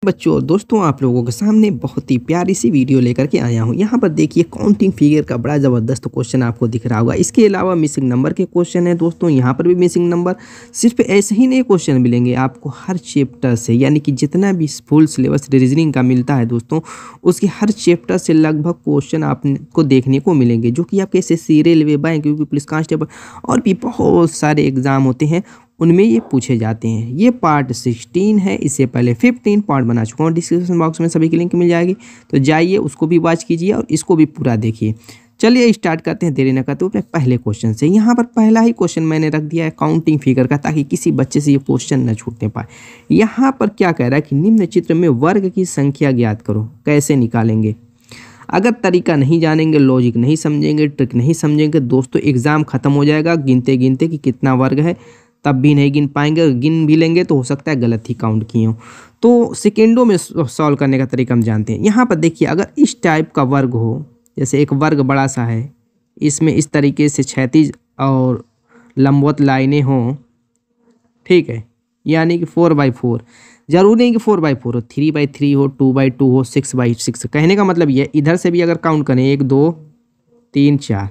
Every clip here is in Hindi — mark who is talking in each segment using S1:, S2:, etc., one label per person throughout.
S1: बच्चों दोस्तों आप लोगों के सामने बहुत ही प्यारी सी वीडियो लेकर के आया हूं। यहाँ पर देखिए काउंटिंग फिगर का बड़ा ज़बरदस्त क्वेश्चन आपको दिख रहा होगा। इसके अलावा मिसिंग नंबर के क्वेश्चन है दोस्तों, यहाँ पर भी मिसिंग नंबर। सिर्फ ऐसे ही नहीं क्वेश्चन मिलेंगे आपको हर चैप्टर से, यानी कि जितना भी फुल सिलेबस रीजनिंग का मिलता है दोस्तों, उसके हर चैप्टर से लगभग क्वेश्चन आपको देखने को मिलेंगे, जो कि आपके SSC, railway, bank, UP police constable और भी बहुत सारे एग्जाम होते हैं उनमें ये पूछे जाते हैं। ये पार्ट 16 है, इससे पहले 15 पार्ट बना चुका हूँ। डिस्क्रिप्शन बॉक्स में सभी की लिंक मिल जाएगी, तो जाइए उसको भी वॉच कीजिए और इसको भी पूरा देखिए। चलिए स्टार्ट करते हैं, देरी न करते अपने पहले क्वेश्चन से। यहाँ पर पहला ही क्वेश्चन मैंने रख दिया है काउंटिंग फिगर का, ताकि किसी बच्चे से ये क्वेश्चन न छूटने पाए। यहाँ पर क्या कह रहा है कि निम्न चित्र में वर्ग की संख्या ज्ञात करो। कैसे निकालेंगे? अगर तरीका नहीं जानेंगे, लॉजिक नहीं समझेंगे, ट्रिक नहीं समझेंगे दोस्तों, एग्जाम खत्म हो जाएगा गिनते गिनते कि कितना वर्ग है, तब भी नहीं गिन पाएंगे। गिन भी लेंगे तो हो सकता है गलत ही काउंट किए हों। तो सेकेंडों में सॉल्व करने का तरीका हम जानते हैं। यहाँ पर देखिए, अगर इस टाइप का वर्ग हो, जैसे एक वर्ग बड़ा सा है, इसमें इस तरीके से क्षैतिज और लंबवत लाइनें हों, ठीक है, यानी कि 4x4। जरूर नहीं कि 4x4 हो, 3x3 हो, 2x2 हो, 6x6। कहने का मतलब ये, इधर से भी अगर काउंट करें 1 2 3 4,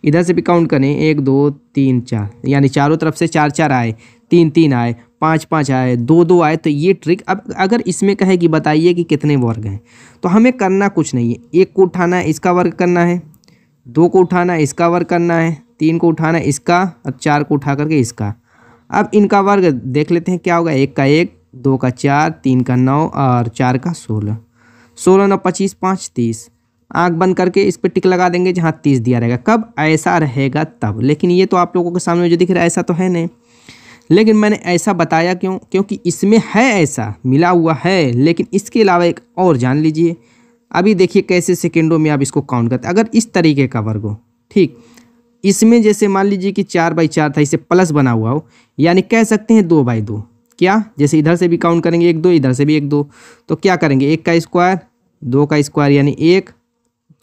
S1: इधर से भी काउंट करें 1 2 3 4, यानी चारों तरफ से 4 4 आए, 3 3 आए, 5 5 आए, 2 2 आए। तो ये ट्रिक, अब अगर इसमें कहे कि बताइए कि कितने वर्ग हैं, तो हमें करना कुछ नहीं है। 1 को उठाना है, इसका वर्ग करना है, 2 को उठाना है, इसका वर्ग करना है, 3 को उठाना है, इसका, और 4 को उठा करके इसका। अब इनका वर्ग देख लेते हैं क्या होगा। 1 का 1, 2 का 4, 3 का 9 और 4 का 16। 16 9 25, 5 30। आँख बंद करके इस पर टिक लगा देंगे जहाँ 30 दिया रहेगा। कब ऐसा रहेगा तब। लेकिन ये तो आप लोगों के सामने जो दिख रहा है ऐसा तो है नहीं। लेकिन मैंने ऐसा बताया क्यों? क्योंकि इसमें है, ऐसा मिला हुआ है। लेकिन इसके अलावा एक और जान लीजिए। अभी देखिए कैसे सेकेंडों में आप इसको काउंट करते हैं। अगर इस तरीके का वर्ग हो, ठीक, इसमें जैसे मान लीजिए कि 4x4 था, इसे प्लस बना हुआ हो, यानी कह सकते हैं 2x2। क्या? जैसे इधर से भी काउंट करेंगे 1 2, इधर से भी 1 2, तो क्या करेंगे? 1 का स्क्वायर, 2 का स्क्वायर यानी 1,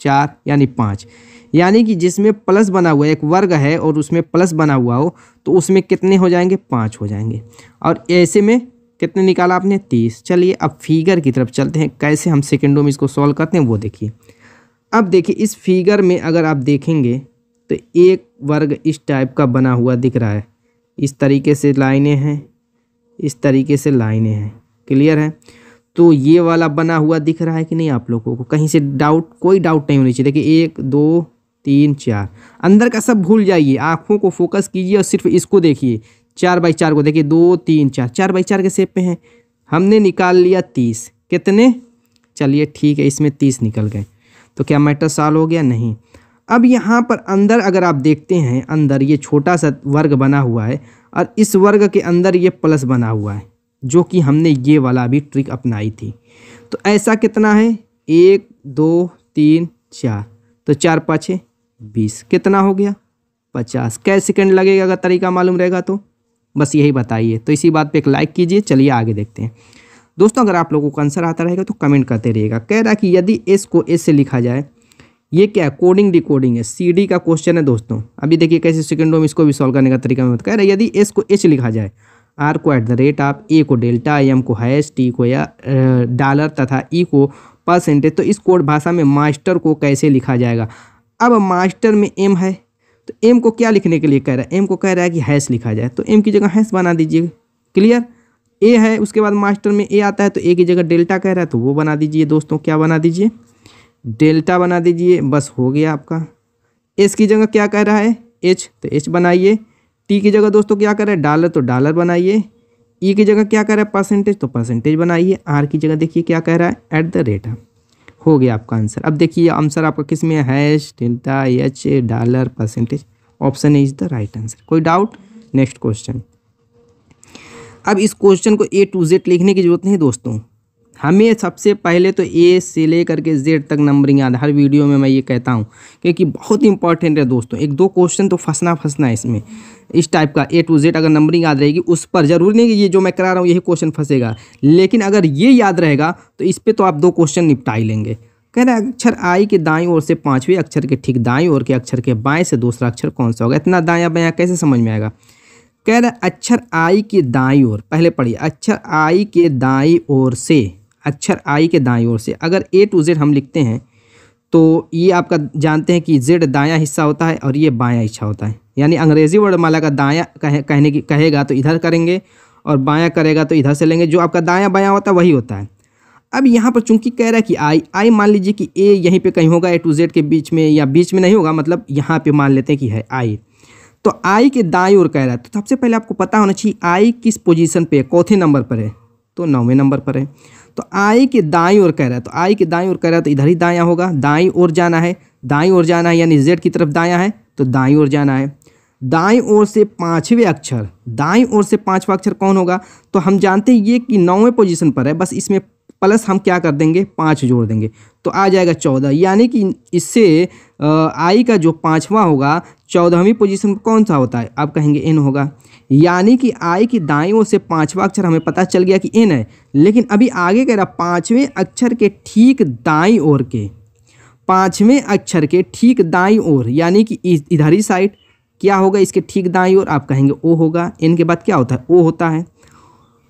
S1: 4 यानी 5। यानी कि जिसमें प्लस बना हुआ है, एक वर्ग है और उसमें प्लस बना हुआ हो, तो उसमें कितने हो जाएंगे? 5 हो जाएंगे। और ऐसे में कितने निकाला आपने? 30। चलिए अब फिगर की तरफ चलते हैं, कैसे हम सेकेंडों में इसको सॉल्व करते हैं वो देखिए। अब देखिए इस फिगर में अगर आप देखेंगे तो एक वर्ग इस टाइप का बना हुआ दिख रहा है। इस तरीके से लाइनें हैं, इस तरीके से लाइनें हैं। क्लियर है? तो ये वाला बना हुआ दिख रहा है कि नहीं आप लोगों को? कहीं से डाउट, कोई डाउट नहीं होनी चाहिए। देखिए 1 2 3 4, अंदर का सब भूल जाइए, आँखों को फोकस कीजिए और सिर्फ इसको देखिए। 4x4 को देखिए, 2 3 4, 4x4 के शेप में है। हमने निकाल लिया 30। कितने? चलिए ठीक है, इसमें 30 निकल गए। तो क्या मैटर सॉल्व हो गया? नहीं। अब यहाँ पर अंदर अगर आप देखते हैं, अंदर ये छोटा सा वर्ग बना हुआ है और इस वर्ग के अंदर ये प्लस बना हुआ है, जो कि हमने ये वाला भी ट्रिक अपनाई थी। तो ऐसा कितना है? 1 2 3 4, तो 4 5 20। कितना हो गया? 50। कै सेकंड लगेगा अगर तरीका मालूम रहेगा तो? बस यही बताइए। तो इसी बात पे एक लाइक कीजिए। चलिए आगे देखते हैं दोस्तों। अगर आप लोगों को आंसर आता रहेगा तो कमेंट करते रहिएगा। कह रहा है कि यदि एस को एस से लिखा जाए, ये क्या है? कोडिंग डिकोडिंग है, CD का क्वेश्चन है दोस्तों। अभी देखिए कैसे सेकंडों में इसको भी सॉल्व करने का तरीका मैं कह रहा है। यदि एस को एच लिखा जाए, R को @ आप, A को डेल्टा, M को हैश, T को या डॉलर तथा E को परसेंटेज, तो इस कोड भाषा में मास्टर को कैसे लिखा जाएगा? अब मास्टर में M है, तो M को क्या लिखने के लिए कह रहा है? M को कह रहा है कि हैश लिखा जाए, तो M की जगह हैश बना दीजिए। क्लियर? A है, उसके बाद मास्टर में A आता है, तो A की जगह डेल्टा कह रहा है, तो वो बना दीजिए दोस्तों। क्या बना दीजिए? डेल्टा बना दीजिए। बस हो गया आपका। एस की जगह क्या कह रहा है? H, तो H बनाइए। T की जगह दोस्तों क्या कर रहा है? डॉलर, तो डॉलर बनाइए। E की जगह क्या कह रहा है? परसेंटेज, तो परसेंटेज बनाइए। R की जगह देखिए क्या कह रहा है? @ हो गया आपका आंसर। अब देखिए आंसर आपका किस में है? Hash, delta, H, dollar, percentage. Option is the right answer. कोई डाउट? Next question. अब इस क्वेश्चन को A to Z लिखने की जरूरत नहीं दोस्तों। हमें सबसे पहले तो A से लेकर के Z तक नंबरिंग याद। हर वीडियो में मैं ये कहता हूँ क्योंकि बहुत इंपॉर्टेंट है दोस्तों। 1 2 क्वेश्चन तो फंसना है इसमें। इस टाइप का A to Z अगर नंबरिंग याद रहेगी, उस पर जरूर नहीं कि ये जो मैं करा रहा हूँ यही क्वेश्चन फंसेगा, लेकिन अगर ये याद रहेगा तो इस पर तो आप 2 क्वेश्चन निपटा ही लेंगे। कह रहा है अक्षर I के दाईं ओर से 5वें अक्षर के ठीक दाईं ओर के अक्षर के बाएं से दूसरा अक्षर कौन सा होगा? इतना दायां बायां कैसे समझ में आएगा? कह रहा है अक्षर I के दाईं ओर, पहले पढ़िए, अक्षर I के दाईं ओर से अक्षर आई के दाईं ओर से। अगर ए टू जेड हम लिखते हैं तो ये आपका जानते हैं कि जेड दायां हिस्सा होता है और ये बायां हिस्सा होता है। यानी अंग्रेजी वर्णमाला का दायां कहेगा तो इधर करेंगे और बायां करेगा तो इधर से लेंगे। जो आपका दायां बायां होता है वही होता है। अब यहाँ पर चूंकि कह रहा है कि आई मान लीजिए कि ए यहीं पे कहीं होगा, ए टू जेड के बीच में, या बीच में नहीं होगा, मतलब यहाँ पे मान लेते हैं कि है आई। तो आई के दाईं ओर कह रहा है, तो सबसे पहले आपको पता होना चाहिए आई किस पोजीशन पे है, चौथे नंबर पर है, तो 9वें नंबर पर है। तो आई के दाईं ओर कह रहा है, तो आई के दाईं ओर कह रहा है तो इधर ही दायां होगा, दाईं ओर जाना है, दाईं ओर जाना है, यानी जेड की तरफ दायां है तो दाईं ओर जाना है। दाईं ओर से पाँचवें अक्षर, दाईं ओर से पाँचवा अक्षर कौन होगा, तो हम जानते हैं ये कि 9वें पोजीशन पर है, बस इसमें प्लस हम क्या कर देंगे, 5 जोड़ देंगे तो आ जाएगा 14। यानी कि इससे आई का जो पाँचवा होगा 14वीं पोजीशन कौन सा होता है, आप कहेंगे एन होगा। यानी कि आई की दाईं ओर से पाँचवा अक्षर हमें पता चल गया कि एन है। लेकिन अभी आगे कह रहा पाँचवें अक्षर के ठीक दाईं ओर के, पाँचवें अक्षर के ठीक दाईं ओर, यानी कि इधर ही साइड क्या होगा, इसके ठीक दाईं ओर आप कहेंगे ओ होगा। एन के बाद क्या होता है, ओ होता है।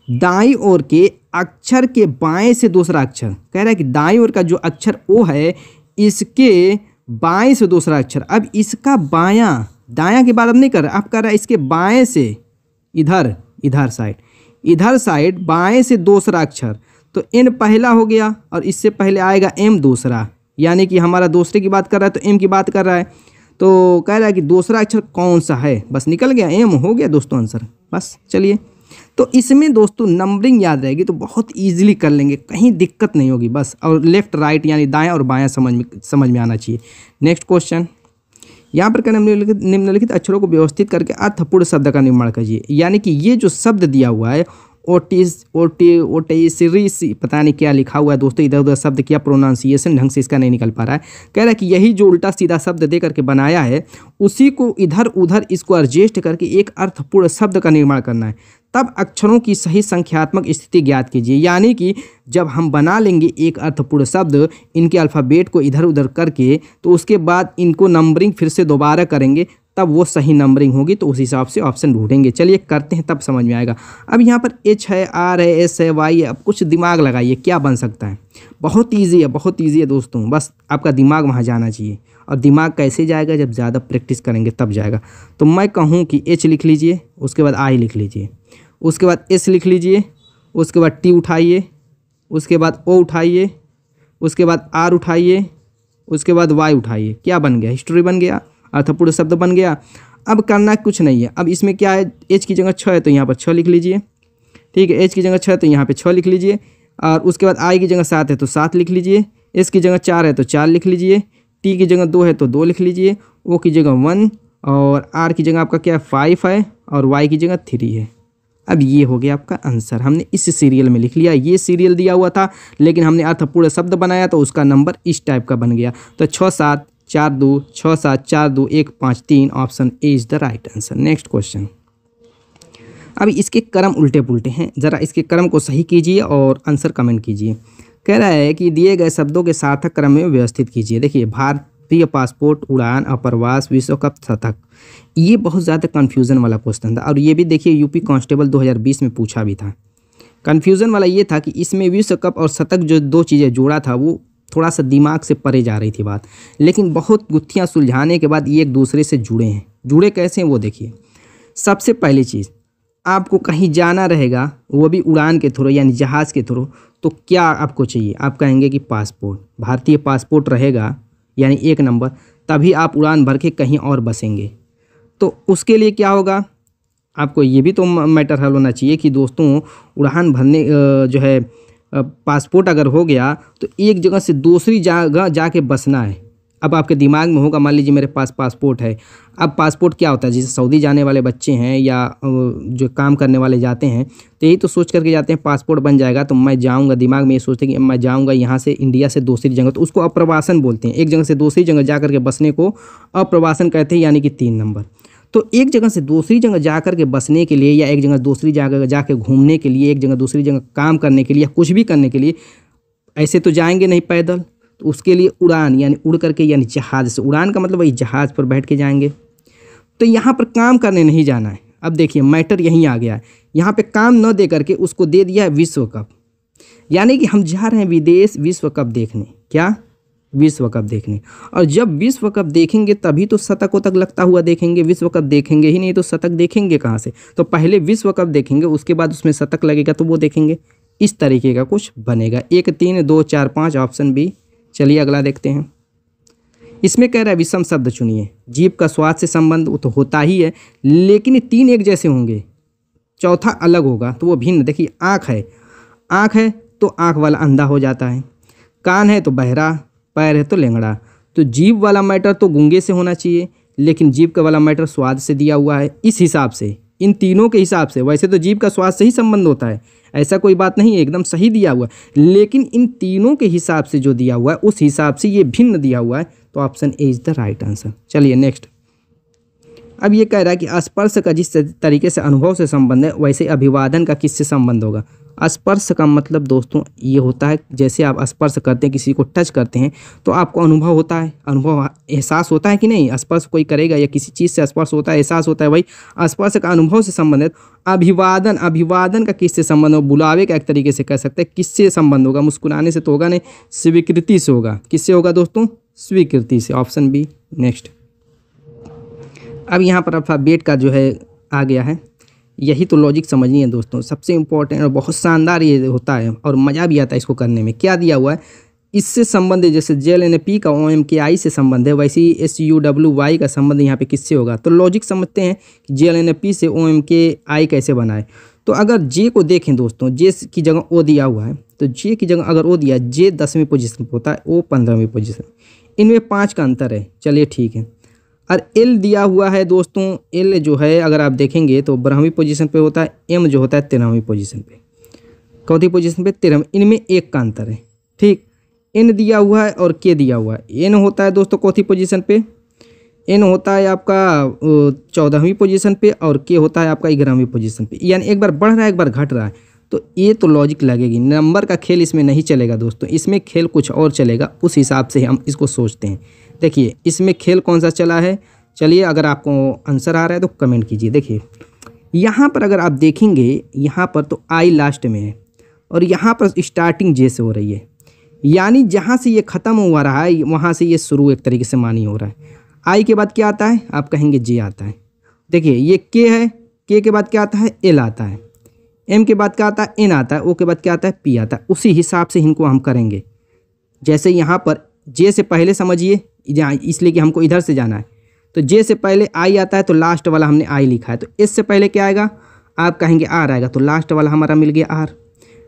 S1: दाईं ओर के अक्षर के बाएं से दूसरा अक्षर, कह रहा है कि दाईं ओर का जो अक्षर ओ है इसके बाएं से दूसरा अक्षर। अब इसका बायां, दायां की बात अब नहीं कर रहा, अब कर रहा है इसके बाएं से इधर साइड बाएं से दूसरा अक्षर। तो एन पहला हो गया और इससे पहले आएगा एम दूसरा, यानी कि हमारा दूसरे की बात कर रहा है तो एम की बात कर रहा है। तो कह रहा है कि दूसरा अक्षर कौन सा है, बस निकल गया, एम हो गया दोस्तों आंसर। बस चलिए, तो इसमें दोस्तों नंबरिंग याद रहेगी तो बहुत इजीली कर लेंगे, कहीं दिक्कत नहीं होगी बस। और लेफ्ट राइट यानी दायां और बायां समझ में आना चाहिए। नेक्स्ट क्वेश्चन, यहाँ पर कहना निम्नलिखित अक्षरों को व्यवस्थित करके अर्थपूर्ण शब्द का निर्माण कीजिए। यानी कि ये जो शब्द दिया हुआ है ओटिसरी, पता नहीं क्या लिखा हुआ है दोस्तों, इधर उधर शब्द क्या प्रोनाउंसिएशन ढंग से इसका नहीं निकल पा रहा है। कह रहा है कि यही जो उल्टा सीधा शब्द दे करके बनाया है उसी को इधर उधर इसको एडजस्ट करके एक अर्थपूर्ण शब्द का निर्माण करना है। तब अक्षरों की सही संख्यात्मक स्थिति ज्ञात कीजिए। यानी कि जब हम बना लेंगे एक अर्थपूर्ण शब्द, इनके अल्फ़ाबेट को इधर उधर करके, तो उसके बाद इनको नंबरिंग फिर से दोबारा करेंगे, तब वो सही नंबरिंग होगी। तो उस हिसाब से ऑप्शन ढूंढेंगे। चलिए करते हैं, तब समझ में आएगा। अब यहाँ पर एच है, आर है, एस है, वाई है। अब कुछ दिमाग लगाइए, क्या बन सकता है। बहुत ईजी है दोस्तों, बस आपका दिमाग वहाँ जाना चाहिए। और दिमाग कैसे जाएगा, जब ज़्यादा प्रैक्टिस करेंगे तब जाएगा। तो मैं कहूँ कि एच लिख लीजिए, उसके बाद आई लिख लीजिए, उसके बाद एस लिख लीजिए, उसके बाद टी उठाइए, उसके बाद ओ उठाइए, उसके बाद आर उठाइए, उसके बाद वाई उठाइए। क्या बन गया, हिस्ट्री बन गया, अर्थपूर्ण शब्द बन गया। अब करना कुछ नहीं है। अब इसमें क्या है, एच की जगह 6 है तो यहाँ पर 6 लिख लीजिए, ठीक है। एच की जगह 6 है तो यहाँ पे 6 लिख लीजिए। और उसके बाद आई की जगह 7 है तो 7 लिख लीजिए, एस की जगह 4 है तो 4 लिख लीजिए, टी की जगह 2 है तो 2 लिख लीजिए, ओ की जगह 1, और आर की जगह आपका क्या 5 है, और वाई की जगह 3 है। अब ये हो गया आपका आंसर। हमने इस सीरियल में लिख लिया, ये सीरियल दिया हुआ था लेकिन हमने अर्थपूर्ण शब्द बनाया तो उसका नंबर इस टाइप का बन गया। तो 6 7 4 2 6 7 4 2 1 5 3, option A is the right answer. Next question, अभी इसके क्रम उल्टे पुल्टे हैं, ज़रा इसके क्रम को सही कीजिए और आंसर कमेंट कीजिए। कह रहा है कि दिए गए शब्दों के सार्थक क्रम में व्यवस्थित कीजिए। देखिए, भारतीय पासपोर्ट, उड़ान, अप्रवास, विश्व कप, शतक, ये बहुत ज़्यादा कन्फ्यूज़न वाला क्वेश्चन था। और ये भी देखिए यूपी कांस्टेबल 2020 में पूछा भी था। कन्फ्यूज़न वाला ये था कि इसमें विश्व कप और शतक जो दो चीज़ें जोड़ा था वो थोड़ा सा दिमाग से परे जा रही थी बात, लेकिन बहुत गुत्थियाँ सुलझाने के बाद ये एक दूसरे से जुड़े हैं। जुड़े कैसे हैं वो देखिए। सबसे पहली चीज़, आपको कहीं जाना रहेगा, वो भी उड़ान के थ्रू यानी जहाज़ के थ्रू, तो क्या आपको चाहिए, आप कहेंगे कि पासपोर्ट, भारतीय पासपोर्ट रहेगा यानी 1 नंबर, तभी आप उड़ान भर के कहीं और बसेंगे। तो उसके लिए क्या होगा, आपको ये भी तो मैटर हल होना चाहिए कि दोस्तों उड़ान भरने जो है पासपोर्ट अगर हो गया तो एक जगह से दूसरी जगह जाके बसना है। अब आपके दिमाग में होगा, मान लीजिए मेरे पास पासपोर्ट है। अब पासपोर्ट क्या होता है, जैसे सऊदी जाने वाले बच्चे हैं या जो काम करने वाले जाते हैं तो यही तो सोच करके जाते हैं पासपोर्ट बन जाएगा तो मैं जाऊंगा, दिमाग में ये सोचते हैं कि मैं जाऊंगा यहाँ से इंडिया से दूसरी जगह, तो उसको अप्रवासन बोलते हैं। एक जगह से दूसरी जगह जा करके बसने को अप्रवासन कहते हैं, यानी कि 3 नंबर। तो एक जगह से दूसरी जगह जा कर के बसने के लिए या एक जगह दूसरी जगह जाके घूमने के लिए, एक जगह दूसरी जगह काम करने के लिए या कुछ भी करने के लिए, ऐसे तो जाएंगे नहीं पैदल, तो उसके लिए उड़ान यानी उड़ करके यानी जहाज़ से, उड़ान का मतलब वही जहाज़ पर बैठ के जाएंगे। तो यहाँ पर काम करने नहीं जाना है। अब देखिए मैटर यहीं आ गया है, यहाँ पे काम न दे करके उसको दे दिया है विश्व कप। यानी कि हम जा रहे हैं विदेश विश्व कप देखने। क्या? विश्व कप देखने। और जब विश्व कप देखेंगे तभी तो शतक उतक लगता हुआ देखेंगे। विश्व कप देखेंगे ही नहीं तो शतक देखेंगे कहाँ से? तो पहले विश्व कप देखेंगे, उसके बाद उसमें शतक लगेगा तो वो देखेंगे। इस तरीके का कुछ बनेगा। 1 3 2 4 5 ऑप्शन बी। चलिए अगला देखते हैं। इसमें कह रहा है विषम शब्द चुनिए। जीभ का स्वाद से संबंध वो तो होता ही है, लेकिन 3 एक जैसे होंगे, चौथा अलग होगा तो वो भिन्न। देखिए आँख है, आँख है तो आँख वाला अंधा हो जाता है, कान है तो बहरा, पैर है तो लेंगड़ा। तो जीभ वाला मैटर तो गूंगे से होना चाहिए, लेकिन जीभ का वाला मैटर स्वाद से दिया हुआ है। इस हिसाब से, इन तीनों के हिसाब से, वैसे तो जीभ का स्वाद से ही संबंध होता है, ऐसा कोई बात नहीं है, एकदम सही दिया हुआ है, लेकिन इन तीनों के हिसाब से जो दिया हुआ है उस हिसाब से ये भिन्न दिया हुआ है, तो option A is the right answer. चलिए नेक्स्ट। अब ये कह रहा है कि स्पर्श का जिस तरीके से अनुभव से संबंध है वैसे अभिवादन का किससे संबंध होगा। स्पर्श का मतलब दोस्तों ये होता है, जैसे आप स्पर्श करते हैं, किसी को टच करते हैं तो आपको अनुभव होता है, अनुभव एहसास होता है कि नहीं। स्पर्श कोई करेगा या किसी चीज़ से स्पर्श होता है, एहसास होता है, वही स्पर्श का अनुभव से संबंधित। अभिवादन, अभिवादन का किससे संबंध होगा? बुलावे का एक तरीके से कह सकते हैं। किससे संबंध होगा? मुस्कुराने से तो होगा नहीं, स्वीकृति से होगा। किससे होगा दोस्तों? स्वीकृति से। Option B. नेक्स्ट। अब यहाँ पर अल्फाबेट का जो है आ गया है, यही तो लॉजिक समझनी है दोस्तों, सबसे इम्पोर्टेंट और बहुत शानदार ये होता है और मज़ा भी आता है इसको करने में। क्या दिया हुआ है? इससे संबंध जैसे JLNP का OMKI से संबंध है, वैसे ही SUWY का संबंध यहाँ पे किससे होगा? तो लॉजिक समझते हैं कि JLNP से OMKI कैसे बना है। तो अगर J को देखें दोस्तों, J की जगह O दिया हुआ है, तो J की जगह अगर O दिया, J 10वीं पोजीशन पर होता है, O 15वीं पोजीशन, इनमें 5 का अंतर है। चलिए ठीक है। और L दिया हुआ है दोस्तों, L जो है अगर आप देखेंगे तो 12वीं पोजीशन पे होता है, M जो होता है 13वीं पोजीशन पे। चौथी पोजीशन पे 13वीं, इनमें 1 का अंतर है। ठीक। N दिया हुआ है और K दिया हुआ है। N होता है दोस्तों चौथी पोजीशन पे, N होता है आपका 14वीं पोजीशन पे और K होता है आपका 11वीं पोजीशन पे, यानी एक बार बढ़ रहा है एक बार घट रहा है। तो ये तो लॉजिक लगेगी, नंबर का खेल इसमें नहीं चलेगा दोस्तों, इसमें खेल कुछ और चलेगा, उस हिसाब से हम इसको सोचते हैं। देखिए इसमें खेल कौन सा चला है। चलिए अगर आपको आंसर आ रहा है तो कमेंट कीजिए। देखिए यहाँ पर अगर आप देखेंगे, यहाँ पर तो आई लास्ट में है और यहाँ पर स्टार्टिंग जे से हो रही है, यानी जहाँ से ये ख़त्म हुआ रहा है वहाँ से ये शुरू एक तरीके से मानी हो रहा है। आई के बाद क्या आता है? आप कहेंगे जे आता है। देखिए ये के है, के के बाद क्या आता है? एल आता है। एम के बाद क्या आता है? एन आता है। ओ के बाद क्या आता है? पी आता है। उसी हिसाब से इनको हम करेंगे। जैसे यहाँ पर जे से पहले समझिए, इसलिए कि हमको इधर से जाना है, तो जे से पहले आई आता है तो लास्ट वाला हमने आई लिखा है। तो एस से पहले क्या आएगा? आप कहेंगे आर आएगा, तो लास्ट वाला हमारा मिल गया आर।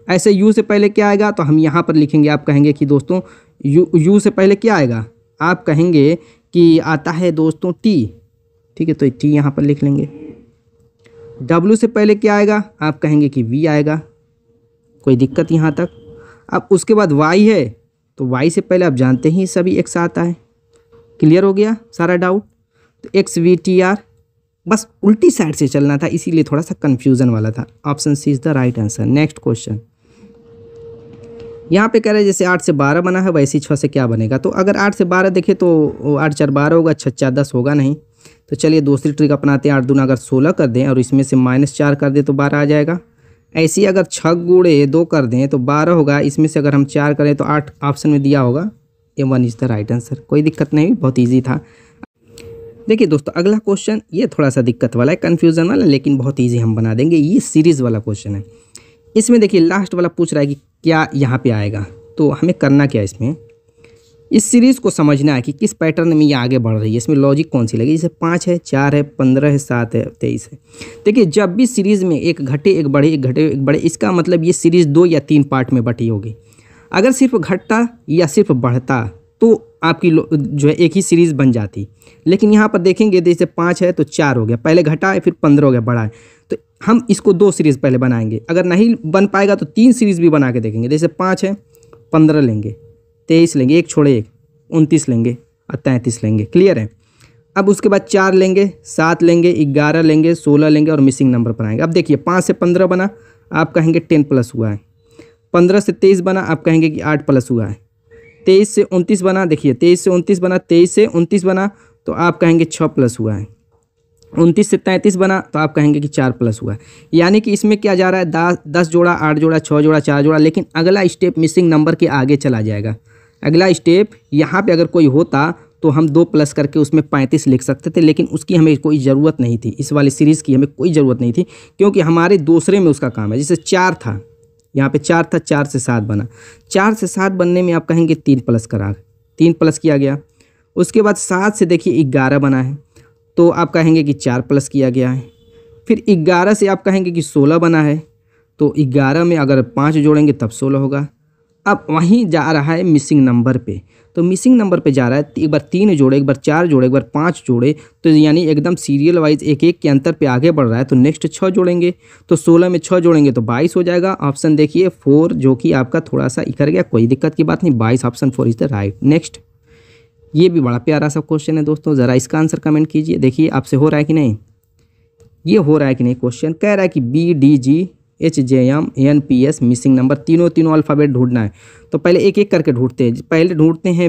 S1: ऐसे यू से पहले क्या आएगा? तो हम यहाँ पर लिखेंगे, आप कहेंगे कि दोस्तों यू से पहले क्या आएगा? आप कहेंगे कि आता है दोस्तों टी। ठीक है, तो टी यहाँ पर लिख लेंगे। डब्ल्यू से पहले क्या आएगा? आप कहेंगे कि वी आएगा। कोई दिक्कत यहाँ तक? अब उसके बाद वाई है, तो वाई से पहले आप जानते ही सभी एक्स आता है। क्लियर हो गया सारा डाउट? तो एक्स वी टी आर, बस उल्टी साइड से चलना था, इसीलिए थोड़ा सा कन्फ्यूज़न वाला था। Option C is the right answer. Next question. यहाँ पे कह रहे हैं जैसे 8 से 12 बना है वैसे ही 6 से क्या बनेगा। तो अगर 8 से 12 देखें तो 8 4 12 होगा, 6 4 10 होगा नहीं। तो चलिए दूसरी ट्रिक अपनाते हैं। 8 दूना अगर 16 कर दें और इसमें से -4 कर दें तो 12 आ जाएगा। ऐसे ही अगर 6 गुणे 2 कर दें तो 12 होगा। इसमें से अगर हम 4 करें तो 8 ऑप्शन में दिया होगा। A1 is the right answer. कोई दिक्कत नहीं, बहुत ईजी था। देखिए दोस्तों अगला क्वेश्चन ये थोड़ा सा दिक्कत वाला है, कन्फ्यूज़न वाला, लेकिन बहुत ईजी हम बना देंगे। ये सीरीज़ वाला क्वेश्चन है। इसमें देखिए लास्ट वाला पूछ रहा है कि क्या यहाँ पे आएगा। तो हमें करना क्या है, इसमें इस सीरीज़ को समझना है कि किस पैटर्न में ये आगे बढ़ रही है, इसमें लॉजिक कौन सी लगी। जैसे 5 है, 4 है, 15 है, 7 है, 23 है। देखिए जब भी सीरीज़ में एक घटे एक बढ़े, एक घटे एक बढ़े, इसका मतलब ये सीरीज़ 2 या 3 पार्ट में बटी होगी। अगर सिर्फ घटता या सिर्फ बढ़ता तो आपकी जो है एक ही सीरीज़ बन जाती। लेकिन यहाँ पर देखेंगे जैसे 5 है तो 4 हो गया, पहले घटा है फिर 15 हो गया, बढ़ा है। तो हम इसको 2 सीरीज़ पहले बनाएंगे। अगर नहीं बन पाएगा तो 3 सीरीज़ भी बना के देखेंगे। जैसे 5 है, 15 लेंगे, 23 लेंगे, एक छोड़े एक, 29 लेंगे और 33 लेंगे। क्लियर है? अब उसके बाद 4 लेंगे, 7 लेंगे, 11 लेंगे, 16 लेंगे और मिसिंग नंबर बनाएंगे। अब देखिए 5 से 15 बना, आप कहेंगे 10 प्लस हुआ है। 15 से 23 बना, आप कहेंगे कि 8 प्लस हुआ है। 23 से 29 बना, देखिए 23 से 29 बना, 23 से 29 बना तो आप कहेंगे 6 प्लस हुआ है। 29 से 33 बना तो आप कहेंगे कि 4 प्लस हुआ। यानी कि इसमें क्या जा रहा है, 10 जोड़ा, 8 जोड़ा, 6 जोड़ा, 4 जोड़ा, लेकिन अगला स्टेप मिसिंग नंबर के आगे चला जाएगा। अगला स्टेप यहाँ पे अगर कोई होता तो हम 2 प्लस करके उसमें 35 लिख सकते थे, लेकिन उसकी हमें कोई ज़रूरत नहीं थी। इस वाली सीरीज़ की हमें कोई ज़रूरत नहीं थी, क्योंकि हमारे दूसरे में उसका काम है। जैसे 4 था, यहाँ पे 4 था, 4 से 7 बना। 4 से 7 बनने में आप कहेंगे 3 प्लस करा, 3 प्लस किया गया। उसके बाद 7 से देखिए 11 बना है, तो आप कहेंगे कि 4 प्लस किया गया है। फिर 11 से आप कहेंगे कि 16 बना है, तो 11 में अगर 5 जोड़ेंगे तब 16 होगा। अब वहीं जा रहा है मिसिंग नंबर पे, तो मिसिंग नंबर पे जा रहा है, एक बार 3 जोड़े, एक बार 4 जोड़े, एक बार 5 जोड़े, तो यानी एकदम सीरियल वाइज एक एक के अंतर पे आगे बढ़ रहा है। तो नेक्स्ट 6 जोड़ेंगे, तो 16 में 6 जोड़ेंगे तो 22 हो जाएगा। ऑप्शन देखिए 4, जो कि आपका थोड़ा सा इधर गया, कोई दिक्कत की बात नहीं, 22 option 4 is the right. Next, ये भी बड़ा प्यारा सा क्वेश्चन है दोस्तों, ज़रा इसका आंसर कमेंट कीजिए। देखिए आपसे हो रहा है कि नहीं, ये हो रहा है कि नहीं। क्वेश्चन कह रहा है कि BDGHJMNPS मिसिंग नंबर, तीनों अल्फ़ाबेट ढूंढना है। तो पहले एक एक करके ढूंढते हैं। पहले ढूंढते हैं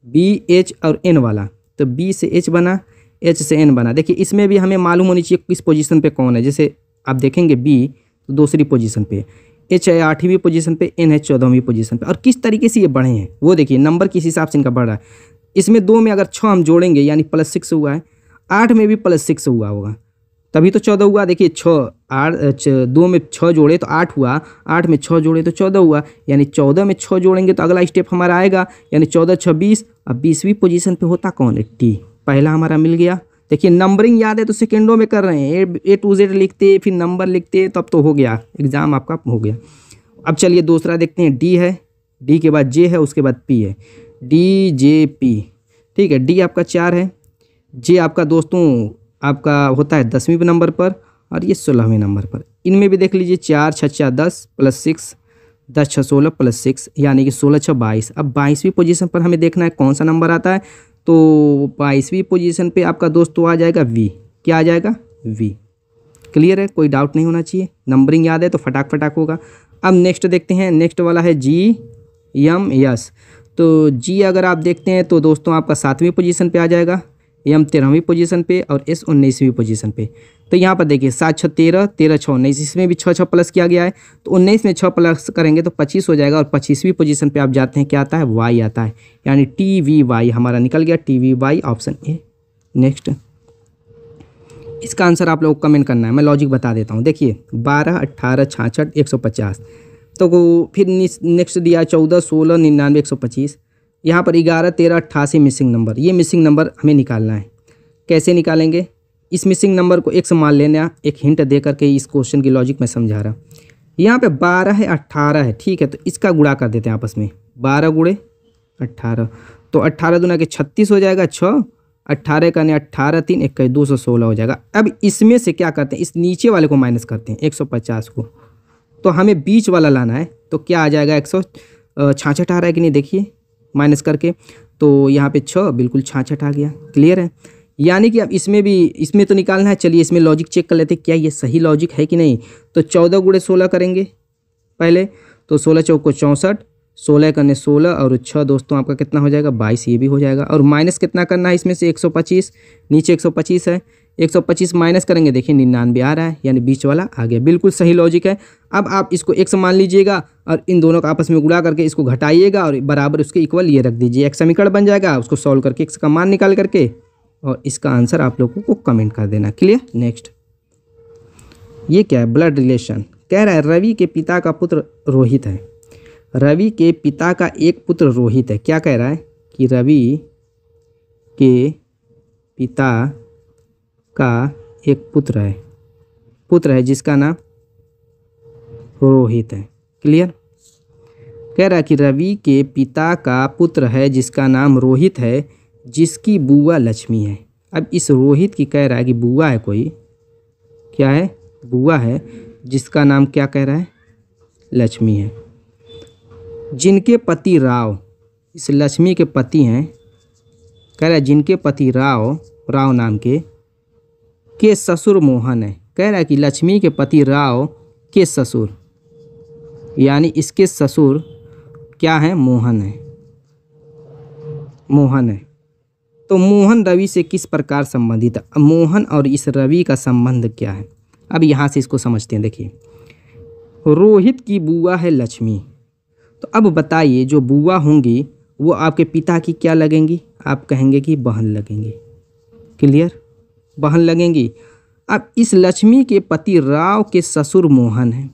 S1: BH और N वाला, तो B से H बना, H से N बना। देखिए इसमें भी हमें मालूम होनी चाहिए किस पोजीशन पे कौन है। जैसे आप देखेंगे B तो दूसरी पोजीशन पे, H है 8वीं पोजीशन पे, N है 14वीं पोजीशन पे। और किस तरीके से ये बढ़े हैं वो देखिए, नंबर किस हिसाब से इनका बढ़ रहा है। इसमें 2 में अगर 6 हम जोड़ेंगे यानी +6 हुआ है, 8 में भी +6 हुआ होगा, तभी तो 14 हुआ। देखिए 2 में 6 जोड़े तो 8 हुआ, 8 में 6 जोड़े तो 14 हुआ, यानी 14 में 6 जोड़ेंगे तो अगला स्टेप हमारा आएगा, यानी 14 26। अब 20वीं पोजीशन पे होता कौन है, T। पहला हमारा मिल गया। देखिए नंबरिंग याद है तो सेकेंडों में कर रहे हैं, A to Z लिखते फिर नंबर लिखते, तब तो हो गया, एग्जाम आपका हो गया। अब चलिए दूसरा देखते हैं, D है, D के बाद J है, उसके बाद P है, DJP। ठीक है, D आपका 4 है, J आपका दोस्तों आपका होता है 10वीं नंबर पर, और ये 16वें नंबर पर। इनमें भी देख लीजिए 4 6 6 10 +6, 10 6 16 +6, यानी कि 16 6 22। अब 22वीं पोजीशन पर हमें देखना है कौन सा नंबर आता है, तो 22वीं पोजीशन पे आपका दोस्तों आ जाएगा V। क्या आ जाएगा, V। क्लियर है, कोई डाउट नहीं होना चाहिए, नंबरिंग याद है तो फटाक फटाक होगा। अब नेक्स्ट देखते हैं, नेक्स्ट वाला है GMS। तो G अगर आप देखते हैं तो दोस्तों आपका 7वीं पोजीशन पे आ जाएगा, M 13वीं पोजीशन पे, और S 19वीं पोजीशन पे। तो यहाँ पर देखिए 7 6 13, 13 6 19, इसमें भी 6 6 प्लस किया गया है, तो 19 में 6 प्लस करेंगे तो 25 हो जाएगा। और 25वीं पोजीशन पे आप जाते हैं, क्या आता है, Y आता है, यानी TVY हमारा निकल गया, TVY ऑप्शन ए। नेक्स्ट, इसका आंसर आप लोग को कमेंट करना है, मैं लॉजिक बता देता हूँ। देखिए 12 18 66 150, तो फिर नेक्स्ट दिया 14 16 99 125। यहाँ पर 11 13 88 मिसिंग नंबर, ये मिसिंग नंबर हमें निकालना है। कैसे निकालेंगे, इस मिसिंग नंबर को X मान लेना। एक हिंट दे करके इस क्वेश्चन की लॉजिक में समझा रहा। यहाँ पे 12 है 18 है, ठीक है, तो इसका गुणा कर देते हैं आपस में, 12 गुणे 18, तो 18 दूना के 36 हो जाएगा, 6 18 का 18 3 21 216 हो जाएगा। अब इसमें से क्या करते हैं, इस नीचे वाले को माइनस करते हैं 150 को, तो हमें बीच वाला लाना है। तो क्या आ जाएगा, 166 आ रहा है कि नहीं, देखिए माइनस करके, तो यहाँ पे 6 बिल्कुल 66 आ गया। क्लियर है, यानी कि अब इसमें तो निकालना है। चलिए इसमें लॉजिक चेक कर लेते हैं क्या ये सही लॉजिक है कि नहीं। तो 14 गुणे 16 करेंगे पहले, तो 16 चौको 64, 16 करने 16 और 6 दोस्तों आपका कितना हो जाएगा, 22, ये भी हो जाएगा। और माइनस कितना करना है इसमें से, 125, नीचे 125 है, 125 माइनस करेंगे, देखिए 99 आ रहा है, यानी बीच वाला आ गया। बिल्कुल सही लॉजिक है। अब आप इसको x मान लीजिएगा और इन दोनों का आपस में गुणा करके इसको घटाइएगा और बराबर उसके इक्वल ये रख दीजिए, एक समीकरण बन जाएगा। उसको सॉल्व करके x का मान निकाल करके, और इसका आंसर आप लोगों को कमेंट कर देना। क्लियर। नेक्स्ट, ये क्या है, ब्लड रिलेशन। कह रहा है रवि के पिता का पुत्र रोहित है। रवि के पिता का एक पुत्र रोहित है। क्या कह रहा है कि रवि के पिता का एक पुत्र है जिसका नाम रोहित है। क्लियर। कह रहा है कि रवि के पिता का पुत्र है जिसका नाम रोहित है, जिसकी बुआ लक्ष्मी है। अब इस रोहित की कह रहा है कि बुआ है कोई, क्या है, बुआ है, जिसका नाम क्या कह रहा है, लक्ष्मी है, जिनके पति राव, इस लक्ष्मी के पति हैं। कह रहा है जिनके पति राव नाम के ससुर मोहन है। कह रहा है कि लक्ष्मी के पति राव के ससुर, यानी इसके ससुर क्या है, मोहन है। तो मोहन रवि से किस प्रकार संबंधित है? अब मोहन और इस रवि का संबंध क्या है? अब यहाँ से इसको समझते हैं। देखिए, रोहित की बुआ है लक्ष्मी, तो अब बताइए जो बुआ होंगी वो आपके पिता की क्या लगेंगी? आप कहेंगे कि बहन लगेंगी। क्लियर? बहन लगेंगी। अब इस लक्ष्मी के पति राव के ससुर मोहन हैं।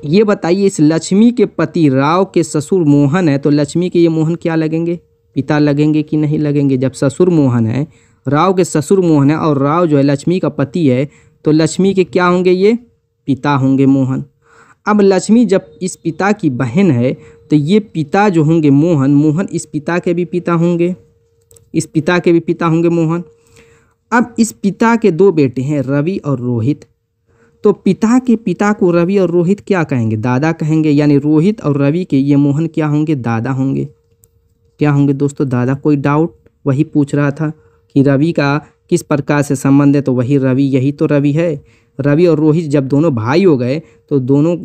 S1: ये बताइए, इस लक्ष्मी के पति राव के ससुर मोहन है, तो लक्ष्मी के ये मोहन क्या लगेंगे? पिता लगेंगे कि नहीं लगेंगे? जब ससुर मोहन है, राव के ससुर मोहन है और राव जो है लक्ष्मी का पति है, तो लक्ष्मी के क्या होंगे? ये पिता होंगे मोहन। अब लक्ष्मी जब इस पिता की बहन है, तो ये पिता जो होंगे मोहन, मोहन इस पिता के भी पिता होंगे, इस पिता के भी पिता होंगे मोहन। अब इस पिता के दो बेटे हैं रवि और रोहित, तो पिता के पिता को रवि और रोहित क्या कहेंगे? दादा कहेंगे। यानी रोहित और रवि के ये मोहन क्या होंगे? दादा होंगे। क्या होंगे दोस्तों? दादा। कोई डाउट? वही पूछ रहा था कि रवि का किस प्रकार से संबंध है, तो वही रवि, यही तो रवि है। रवि और रोहित जब दोनों भाई हो गए तो दोनों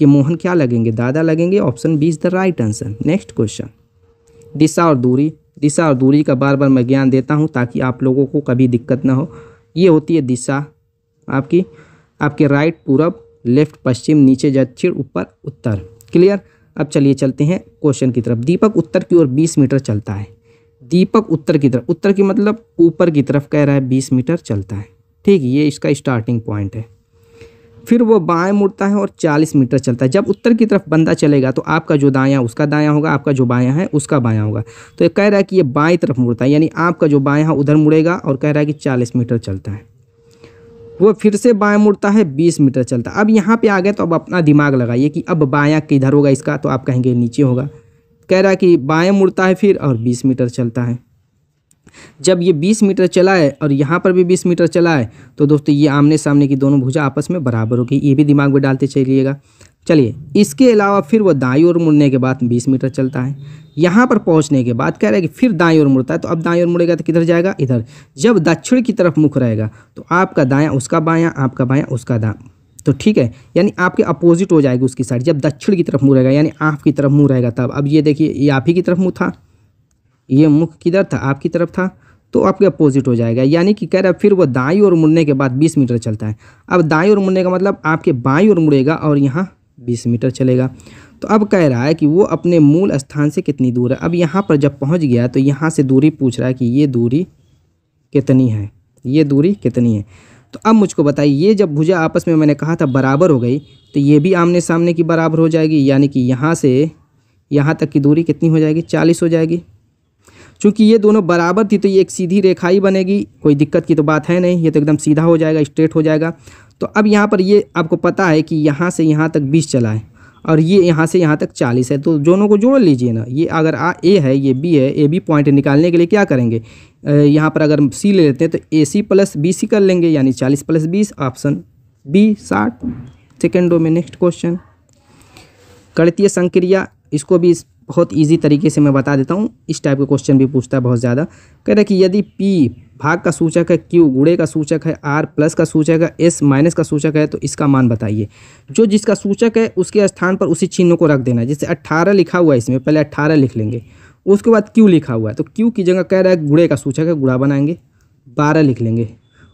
S1: के मोहन क्या लगेंगे? दादा लगेंगे। Option B is the right answer. Next question, दिशा और दूरी। दिशा और दूरी का बार बार मैं ज्ञान देता हूँ ताकि आप लोगों को कभी दिक्कत ना हो। ये होती है दिशा आपकी, आपके राइट पूरब, लेफ्ट पश्चिम, नीचे दक्षिण, ऊपर उत्तर। क्लियर? अब चलिए चलते हैं क्वेश्चन की तरफ। दीपक उत्तर की ओर 20 मीटर चलता है। दीपक उत्तर की तरफ, उत्तर की मतलब ऊपर की तरफ कह रहा है, 20 मीटर चलता है। ठीक, ये इसका स्टार्टिंग पॉइंट है। फिर वो बाएं मुड़ता है और 40 मीटर चलता है। जब उत्तर की तरफ बंदा चलेगा तो आपका जो दायां उसका दायां होगा, आपका जो बायां है उसका बायां होगा। तो ये कह रहा है कि ये बाएं तरफ मुड़ता है, यानी आपका जो बायां है उधर मुड़ेगा, और कह रहा है कि 40 मीटर चलता है। वो फिर से बाएं मुड़ता है, 20 मीटर चलता है। अब यहाँ पे आ गए तो अब अपना दिमाग लगाइए कि अब बायां किधर होगा इसका, तो आप कहेंगे नीचे होगा। कह रहा है कि बाएं मुड़ता है फिर, और 20 मीटर चलता है। जब ये 20 मीटर चला है और यहाँ पर भी 20 मीटर चला है, तो दोस्तों ये आमने सामने की दोनों भुजा आपस में बराबर होगी। ये भी दिमाग में डालते चलिएगा। चलिए, इसके अलावा फिर वो दाईं ओर मुड़ने के बाद 20 मीटर चलता है। यहाँ पर पहुँचने के बाद कह रहा है कि फिर दाईं ओर मुड़ता है, तो अब दाईं ओर मुड़ेगा तो किधर जाएगा? इधर। जब दक्षिण की तरफ मुख रहेगा तो आपका दायां उसका बायां, आपका बायां उसका दायां, तो ठीक है, यानी आपके अपोजिट हो जाएगी उसकी साइड। जब दक्षिण की तरफ मुँह रहेगा यानी आपकी तरफ मुँह रहेगा तब। अब ये देखिए, ये आप ही की तरफ मुँह था, ये मुख किधर था? आपकी तरफ था, तो आपके अपोजिट हो जाएगा। यानी कि कह रहा है फिर वो दाईं ओर मुड़ने के बाद 20 मीटर चलता है। अब दाईं ओर मुड़ने का मतलब आपके बाईं ओर मुड़ेगा और यहाँ 20 मीटर चलेगा। तो अब कह रहा है कि वो अपने मूल स्थान से कितनी दूर है। अब यहाँ पर जब पहुँच गया तो यहाँ से दूरी पूछ रहा है कि ये दूरी कितनी है, ये दूरी कितनी है। तो अब मुझको बताइए, ये जब भुजा आपस में मैंने कहा था बराबर हो गई, तो ये भी आमने सामने की बराबर हो जाएगी। यानी कि यहाँ से यहाँ तक की दूरी कितनी हो जाएगी? 40 हो जाएगी। चूँकि ये दोनों बराबर थी तो ये एक सीधी रेखा ही बनेगी, कोई दिक्कत की तो बात है नहीं, ये तो एकदम सीधा हो जाएगा, स्ट्रेट हो जाएगा। तो अब यहाँ पर ये आपको पता है कि यहाँ से यहाँ तक 20 चला है और ये यहाँ से यहाँ तक 40 है, तो दोनों को जोड़ लीजिए ना। ये अगर ए है, ये बी है, ए बी पॉइंट निकालने के लिए क्या करेंगे? यहाँ पर अगर सी ले लेते हैं तो ए सी प्लस बी सी कर लेंगे, यानी 40 प्लस 20, ऑप्शन बी 60 सेकेंडों में। नेक्स्ट क्वेश्चन, गणितीय संक्रिया। इसको भी बहुत इजी तरीके से मैं बता देता हूँ। इस टाइप के क्वेश्चन भी पूछता है बहुत ज़्यादा। कह रहा है कि यदि P भाग का सूचक है, Q गुणे का सूचक है, R प्लस का सूचक है, S माइनस का सूचक है, तो इसका मान बताइए। जो जिसका सूचक है उसके स्थान पर उसी चिन्ह को रख देना है। जैसे 18 लिखा हुआ है, इसमें पहले 18 लिख लेंगे, उसके बाद Q लिखा हुआ है तो Q की जगह कह रहा है गुणे का सूचक है, गुणा बनाएंगे, 12 लिख लेंगे।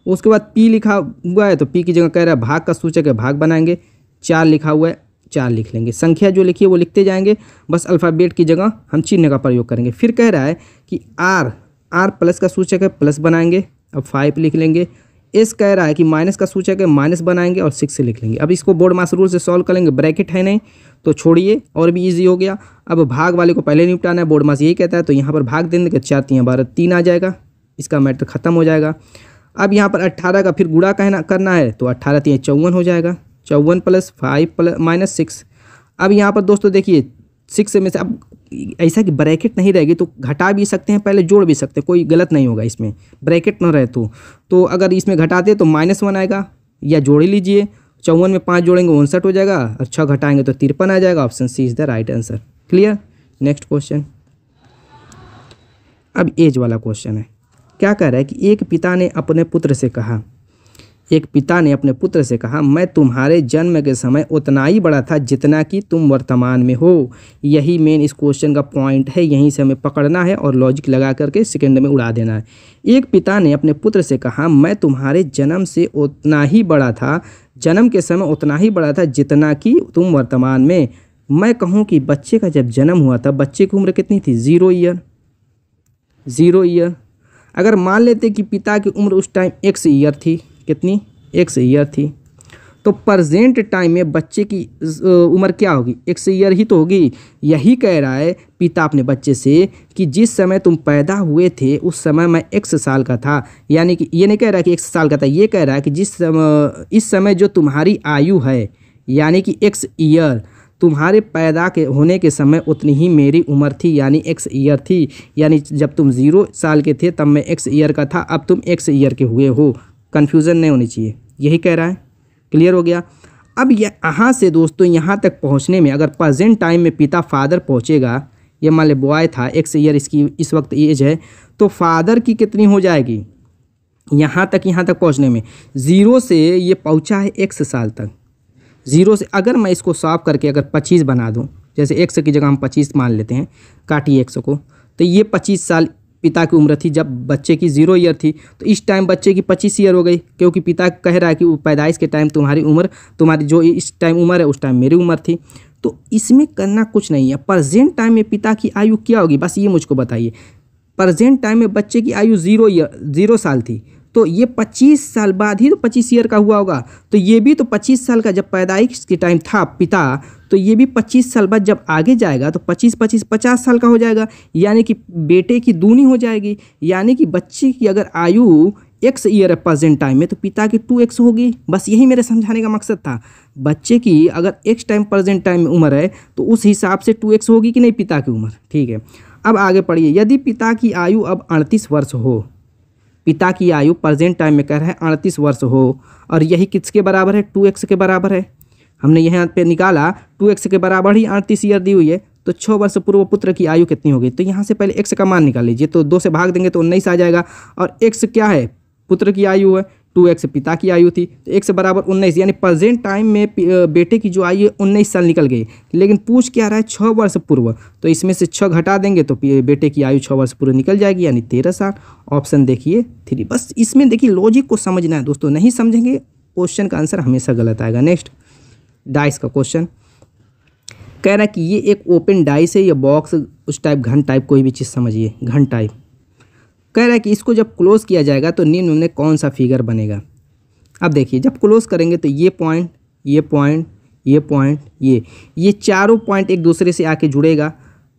S1: उसके बाद P लिखा हुआ है तो P की जगह कह रहा है भाग का सूचक है, भाग बनाएंगे, 4 लिखा हुआ है, 4 लिख लेंगे। संख्या जो लिखी है वो लिखते जाएंगे, बस अल्फ़ाबेट की जगह हम चिन्ह का प्रयोग करेंगे। फिर कह रहा है कि R प्लस का सूचक है, प्लस बनाएंगे, अब 5 लिख लेंगे। S कह रहा है कि माइनस का सूचक है, माइनस बनाएंगे और 6 लिख लेंगे। अब इसको बोर्ड मास रूल से सॉल्व करेंगे, ब्रैकेट है नहीं तो छोड़िए, और भी ईजी हो गया। अब भाग वाले को पहले निपटाना है, बोर्ड मास यही कहता है, तो यहाँ पर भाग देंगे, 4 3 12 3 आ जाएगा, इसका मैटर खत्म हो जाएगा। अब यहाँ पर 18 का फिर गुणा करना है, तो 18 3 54 हो जाएगा, 54 प्लस 5 प्लस माइनस 6। अब यहाँ पर दोस्तों देखिए 6 में से अब ऐसा कि ब्रैकेट नहीं रहेगी तो घटा भी सकते हैं, पहले जोड़ भी सकते हैं, कोई गलत नहीं होगा इसमें, ब्रैकेट ना रहे तो अगर इसमें घटाते तो -1 आएगा, या जोड़ ही लीजिए। 54 में 5 जोड़ेंगे 59 हो जाएगा, और 6 घटाएंगे तो 53 आ जाएगा। Option C is the right answer. Clear? Next question, अब एज वाला क्वेश्चन है। क्या कह रहा है कि एक पिता ने अपने पुत्र से कहा एक पिता ने अपने पुत्र से कहा, मैं तुम्हारे जन्म के समय उतना ही बड़ा था जितना कि तुम वर्तमान में हो। यही मेन इस क्वेश्चन का पॉइंट है, यहीं से हमें पकड़ना है और लॉजिक लगा करके सेकंड में उड़ा देना है। एक पिता ने अपने पुत्र से कहा, मैं तुम्हारे जन्म से उतना ही बड़ा था, जन्म के समय उतना ही बड़ा था जितना कि तुम वर्तमान में। मैं कहूँ कि बच्चे का जब जन्म हुआ था, बच्चे की उम्र कितनी थी? 0 ईयर। 0 ईयर। अगर मान लेते कि पिता की उम्र उस टाइम x ईयर थी, कितनी? x ईयर थी, तो प्रेजेंट टाइम में बच्चे की उम्र क्या होगी? x ईयर ही तो होगी। यही कह रहा है पिता अपने बच्चे से कि जिस समय तुम पैदा हुए थे उस समय मैं x साल का था। यानी कि ये नहीं कह रहा कि x साल का था, ये कह रहा है कि इस समय जो तुम्हारी आयु है यानी कि x ईयर, तुम्हारे पैदा के होने के समय उतनी ही मेरी उम्र थी यानी x ईयर थी। यानी जब तुम 0 साल के थे तब मैं x ईयर का था, अब तुम x ईयर के हुए हो। कन्फ्यूज़न नहीं होनी चाहिए, यही कह रहा है। क्लियर हो गया। अब यहाँ से दोस्तों यहाँ तक पहुँचने में अगर प्रेजेंट टाइम में पिता फादर पहुँचेगा, ये मान ले बॉय था, x ईयर इसकी इस वक्त एज है, तो फादर की कितनी हो जाएगी यहाँ तक पहुँचने में? 0 से ये पहुँचा है x साल तक। 0 से अगर मैं इसको सॉल्व करके अगर 25 बना दूं, जैसे x की जगह हम 25 मान लेते हैं, काटिए x को, तो ये 25 साल पिता की उम्र थी जब बच्चे की 0 ईयर थी। तो इस टाइम बच्चे की 25 ईयर हो गई, क्योंकि पिता कह रहा है कि पैदाइश के टाइम तुम्हारी जो इस टाइम उम्र है उस टाइम मेरी उम्र थी। तो इसमें करना कुछ नहीं है। प्रेजेंट टाइम में पिता की आयु क्या होगी, बस ये मुझको बताइए। प्रेजेंट टाइम में बच्चे की आयु 0 साल थी, तो ये 25 साल बाद ही तो 25 ईयर का हुआ होगा। तो ये भी तो 25 साल का जब पैदाइश के टाइम था पिता, तो ये भी 25 साल बाद जब आगे जाएगा तो 50 साल का हो जाएगा, यानी कि बेटे की दूनी हो जाएगी। यानी कि बच्चे की अगर आयु x ईयर है प्रेजेंट टाइम में, तो पिता की 2x होगी। बस यही मेरे समझाने का मकसद था। बच्चे की अगर x टाइम प्रेजेंट टाइम में उम्र है तो उस हिसाब से 2x होगी कि नहीं पिता की उम्र। ठीक है, अब आगे पढ़िए। यदि पिता की आयु अब 38 वर्ष हो, पिता की आयु प्रेजेंट टाइम में कह रहा है 38 वर्ष हो, और यही किसके बराबर है? 2x के बराबर है। हमने यहाँ पे निकाला 2x के बराबर ही 38 ईयर दी हुई है, तो 6 वर्ष पूर्व पुत्र की आयु कितनी होगी? तो यहाँ से पहले x का मान निकाल लीजिए, तो 2 से भाग देंगे तो 19 आ जाएगा। और x क्या है? पुत्र की आयु है, 2x पिता की आयु थी, तो x बराबर 19, यानी प्रेजेंट टाइम में बेटे की जो आयु है 19 साल निकल गई। लेकिन पूछ क्या रहा है? 6 वर्ष पूर्व, तो इसमें से 6 घटा देंगे तो बेटे की आयु 6 वर्ष पूर्व निकल जाएगी, यानी 13 साल। ऑप्शन देखिए 3। बस इसमें देखिए लॉजिक को समझना है दोस्तों, नहीं समझेंगे क्वेश्चन का आंसर हमेशा गलत आएगा। नेक्स्ट, डाइस का क्वेश्चन कह रहा है कि ये एक ओपन डाइस है, या बॉक्स उस टाइप, घन टाइप, कोई भी चीज़ समझिए, घन टाइप। कह रहा है कि इसको जब क्लोज किया जाएगा तो निम्न में कौन सा फिगर बनेगा? अब देखिए, जब क्लोज करेंगे तो ये पॉइंट, ये पॉइंट, ये पॉइंट, ये चारों पॉइंट एक दूसरे से आके जुड़ेगा,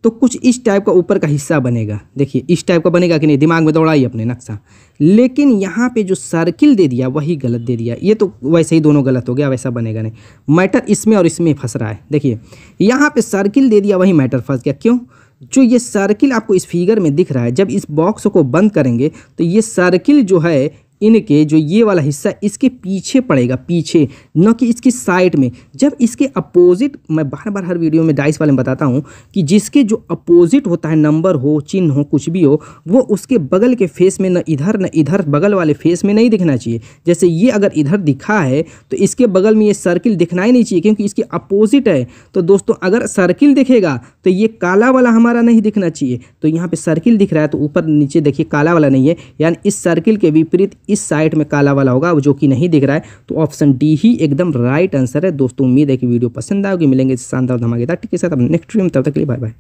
S1: तो कुछ इस टाइप का ऊपर का हिस्सा बनेगा। देखिए इस टाइप का बनेगा कि नहीं, दिमाग में दौड़ाइए अपने नक्शा। लेकिन यहाँ पे जो सर्किल दे दिया वही गलत दे दिया, ये तो वैसे ही दोनों गलत हो गया, वैसा बनेगा नहीं। मैटर इसमें और इसमें फंस रहा है। देखिए यहाँ पे सर्किल दे दिया, वही मैटर फंस गया। क्यों? जो ये सर्किल आपको इस फिगर में दिख रहा है, जब इस बॉक्स को बंद करेंगे तो ये सर्किल जो है इनके जो ये वाला हिस्सा इसके पीछे पड़ेगा, पीछे, न कि इसकी साइड में। जब इसके अपोजिट, मैं बार बार हर वीडियो में डाइस वाले में बताता हूँ कि जिसके जो अपोजिट होता है, नंबर हो, चिन्ह हो, कुछ भी हो, वो उसके बगल के फेस में न इधर बगल वाले फेस में नहीं दिखना चाहिए। जैसे ये अगर इधर दिखा है तो इसके बगल में ये सर्किल दिखना ही नहीं चाहिए, क्योंकि इसके अपोजिट है। तो दोस्तों अगर सर्किल दिखेगा तो ये काला वाला हमारा नहीं दिखना चाहिए। तो यहाँ पे सर्किल दिख रहा है तो ऊपर नीचे देखिए काला वाला नहीं है, यानी इस सर्किल के विपरीत इस साइड में काला वाला होगा, जो कि नहीं दिख रहा है। तो ऑप्शन डी ही एकदम राइट आंसर है। दोस्तों उम्मीद है कि वीडियो पसंद आएगी। मिलेंगे शानदार धमाकेदार टिप के साथ अब नेक्स्ट वीडियो में, तब तक के लिए बाय बाय।